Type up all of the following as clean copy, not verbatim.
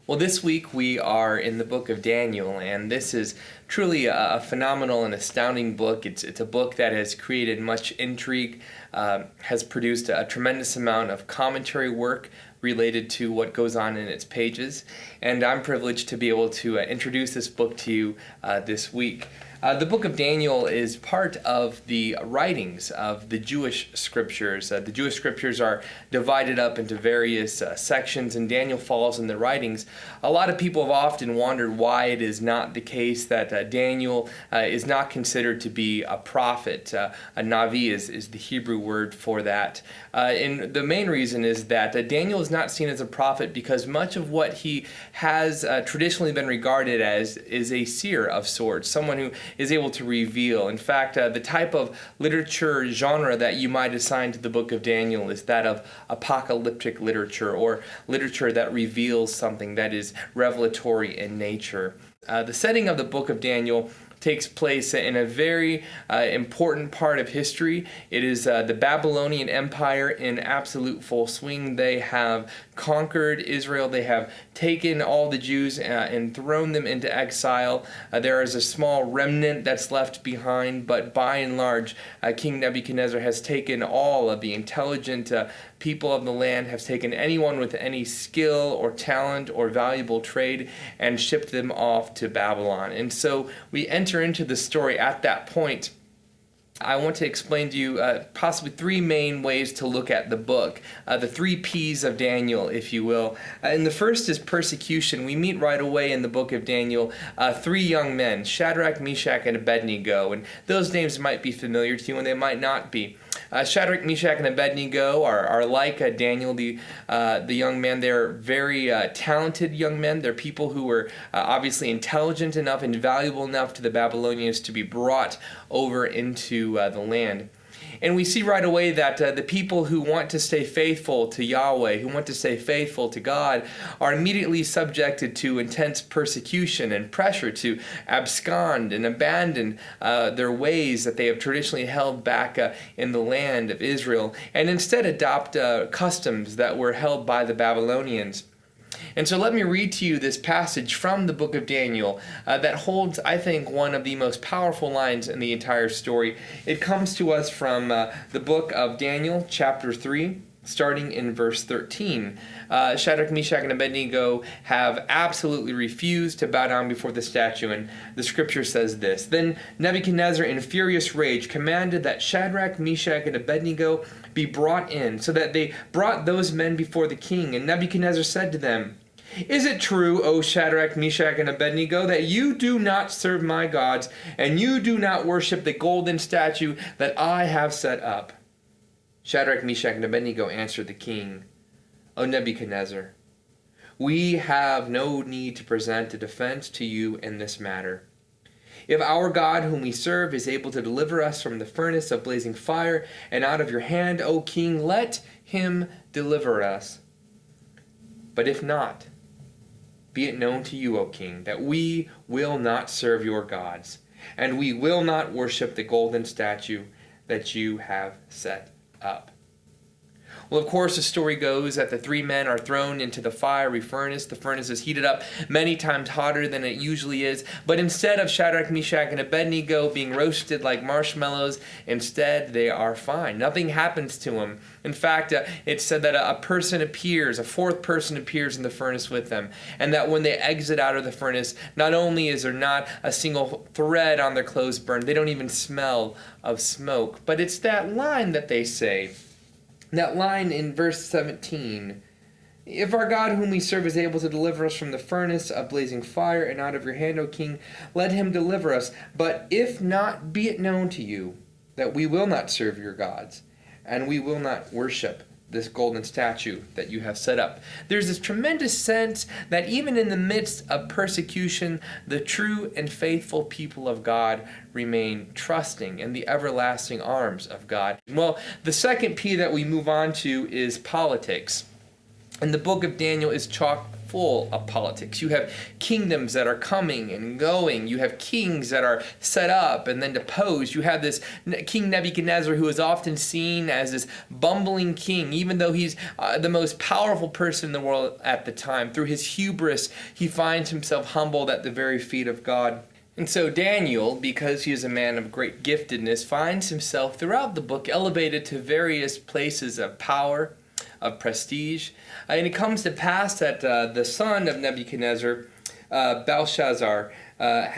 Well, this week we are in the book of Daniel, and this is truly a phenomenal and astounding book. It's a book that has created much intrigue, has produced a tremendous amount of commentary work related to what goes on in its pages, and I'm privileged to be able to introduce this book to you this week. The book of Daniel is part of the writings of the Jewish scriptures. The Jewish scriptures are divided up into various sections, and Daniel falls in the writings. A lot of people have often wondered why it is not the case that Daniel is not considered to be a prophet. A Navi is the Hebrew word for that. And the main reason is that Daniel is not seen as a prophet because much of what he has traditionally been regarded as is a seer of sorts, someone who is able to reveal. In fact, the type of literature genre that you might assign to the book of Daniel is that of apocalyptic literature, or literature that reveals something that is revelatory in nature. The setting of the book of Daniel takes place in a very important part of history. It is the Babylonian Empire in absolute full swing. They have conquered Israel. They have taken all the Jews and thrown them into exile. There is a small remnant that's left behind, but by and large, King Nebuchadnezzar has taken all of the intelligent people of the land, have taken anyone with any skill or talent or valuable trade and shipped them off to Babylon. And so we enter into the story at that point. I want to explain to you possibly three main ways to look at the book, the three P's of Daniel, if you will. And the first is persecution. We meet right away in the book of Daniel three young men, Shadrach, Meshach, and Abednego. And those names might be familiar to you, and they might not be. Shadrach, Meshach, and Abednego are like Daniel, the young man. They're very talented young men. They're people who were obviously intelligent enough and valuable enough to the Babylonians to be brought over into the land. And we see right away that the people who want to stay faithful to Yahweh, who want to stay faithful to God, are immediately subjected to intense persecution and pressure to abscond and abandon their ways that they have traditionally held back in the land of Israel, and instead adopt customs that were held by the Babylonians. And so let me read to you this passage from the book of Daniel that holds, I think, one of the most powerful lines in the entire story. It comes to us from the book of Daniel, chapter 3, starting in verse 13. Shadrach, Meshach, and Abednego have absolutely refused to bow down before the statue, and the scripture says this: Then Nebuchadnezzar, in furious rage, commanded that Shadrach, Meshach, and Abednego be brought in, so that they brought those men before the king. And Nebuchadnezzar said to them, Is it true, O Shadrach, Meshach, and Abednego, that you do not serve my gods, and you do not worship the golden statue that I have set up? Shadrach, Meshach, and Abednego answered the king, O Nebuchadnezzar, we have no need to present a defense to you in this matter. If our God, whom we serve, is able to deliver us from the furnace of blazing fire and out of your hand, O king, let him deliver us. But if not, be it known to you, O king, that we will not serve your gods, and we will not worship the golden statue that you have set up. Well, of course, the story goes that the three men are thrown into the fiery furnace. The furnace is heated up many times hotter than it usually is. But instead of Shadrach, Meshach, and Abednego being roasted like marshmallows, instead they are fine. Nothing happens to them. In fact, it's said that a fourth person appears in the furnace with them. And that when they exit out of the furnace, not only is there not a single thread on their clothes burned, they don't even smell of smoke. But it's that line that they say. That line in verse 17, If our God whom we serve is able to deliver us from the furnace of blazing fire and out of your hand, O king, let him deliver us. But if not, be it known to you that we will not serve your gods, and we will not worship this golden statue that you have set up. There's this tremendous sense that even in the midst of persecution, the true and faithful people of God remain trusting in the everlasting arms of God. Well, the second P that we move on to is politics. And the book of Daniel is chock full of politics. You have kingdoms that are coming and going. You have kings that are set up and then deposed. You have this King Nebuchadnezzar, who is often seen as this bumbling king, even though he's the most powerful person in the world at the time. Through his hubris, he finds himself humbled at the very feet of God. And so Daniel, because he is a man of great giftedness, finds himself throughout the book elevated to various places of power, of prestige. And it comes to pass that the son of Nebuchadnezzar, Belshazzar,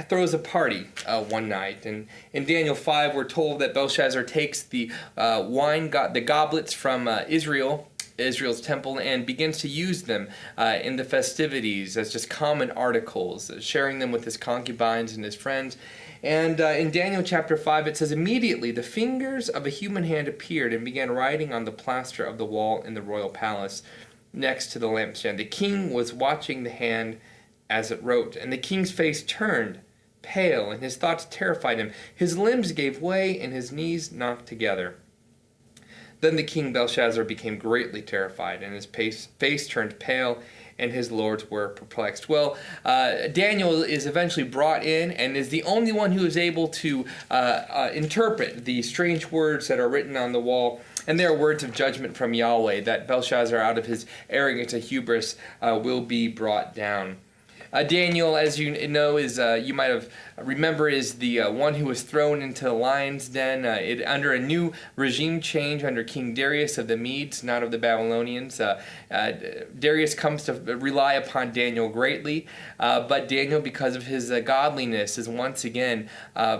throws a party one night. And in Daniel 5, we're told that Belshazzar takes the the goblets from Israel's temple, and begins to use them in the festivities as just common articles, sharing them with his concubines and his friends. And in Daniel chapter 5, it says, "Immediately the fingers of a human hand appeared and began writing on the plaster of the wall in the royal palace next to the lampstand. The king was watching the hand as it wrote, and the king's face turned pale, and his thoughts terrified him. His limbs gave way, and his knees knocked together. Then the king Belshazzar became greatly terrified, and his face turned pale, and his lords were perplexed." Well, Daniel is eventually brought in and is the only one who is able to interpret the strange words that are written on the wall. And they are words of judgment from Yahweh, that Belshazzar, out of his arrogance and hubris, will be brought down. Daniel, as you know, you might have remember, is the one who was thrown into the lion's den under a new regime change under King Darius of the Medes, not of the Babylonians. Darius comes to rely upon Daniel greatly, but Daniel, because of his godliness, is once again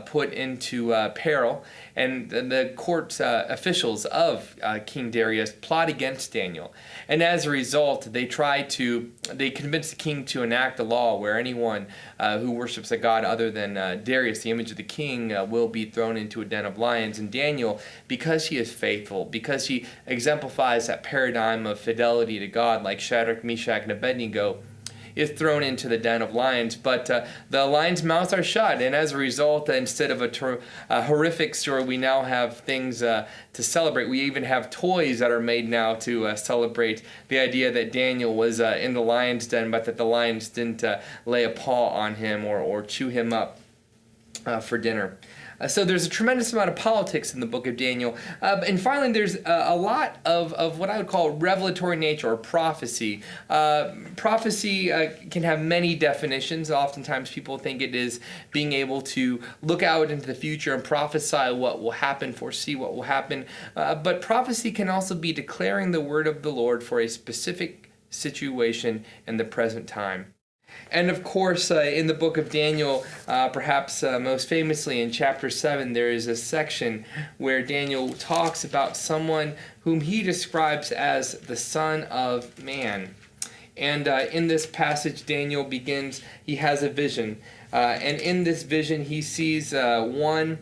put into peril, and the court officials of King Darius plot against Daniel. And as a result, they convince the king to enact a law where anyone who worships a god other than Darius, the image of the king, will be thrown into a den of lions. And Daniel, because he is faithful, because he exemplifies that paradigm of fidelity to God, like Shadrach, Meshach, and Abednego, is thrown into the den of lions. But the lions' mouths are shut, and as a result, instead of a horrific story, we now have things to celebrate. We even have toys that are made now to celebrate the idea that Daniel was in the lion's den, but that the lions didn't lay a paw on him or chew him up for dinner. So there's a tremendous amount of politics in the book of Daniel. And finally, there's a lot of what I would call revelatory nature or prophecy. Prophecy can have many definitions. Oftentimes people think it is being able to look out into the future and prophesy what will happen, foresee what will happen. But prophecy can also be declaring the word of the Lord for a specific situation in the present time. And of course, in the book of Daniel, perhaps most famously in chapter 7, there is a section where Daniel talks about someone whom he describes as the Son of Man. And in this passage, Daniel begins, he has a vision. And in this vision, he sees one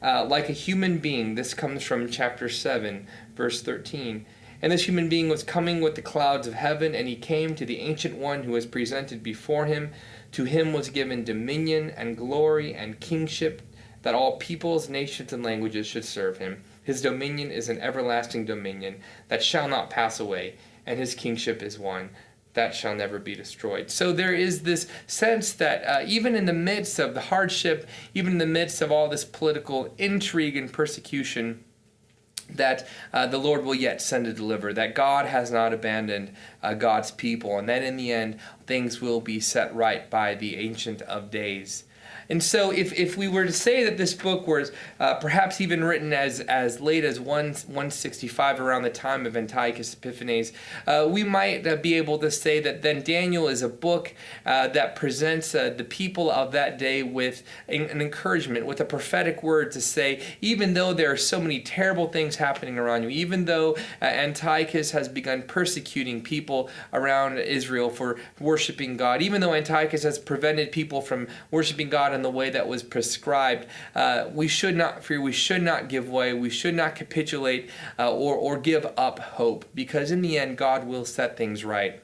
like a human being. This comes from chapter 7, verse 13. "And this human being was coming with the clouds of heaven, and he came to the Ancient One who was presented before him. To him was given dominion and glory and kingship, that all peoples, nations, and languages should serve him. His dominion is an everlasting dominion that shall not pass away, and his kingship is one that shall never be destroyed." So there is this sense that even in the midst of the hardship, even in the midst of all this political intrigue and persecution, that the Lord will yet send a deliverer, that God has not abandoned God's people, and that in the end things will be set right by the Ancient of Days. And so if we were to say that this book was perhaps even written as late as 165, around the time of Antiochus Epiphanes, we might be able to say that then Daniel is a book that presents the people of that day with an encouragement, with a prophetic word to say, even though there are so many terrible things happening around you, even though Antiochus has begun persecuting people around Israel for worshiping God, even though Antiochus has prevented people from worshiping God in the way that was prescribed, we should not fear, we should not give way, we should not capitulate or give up hope, because in the end God will set things right.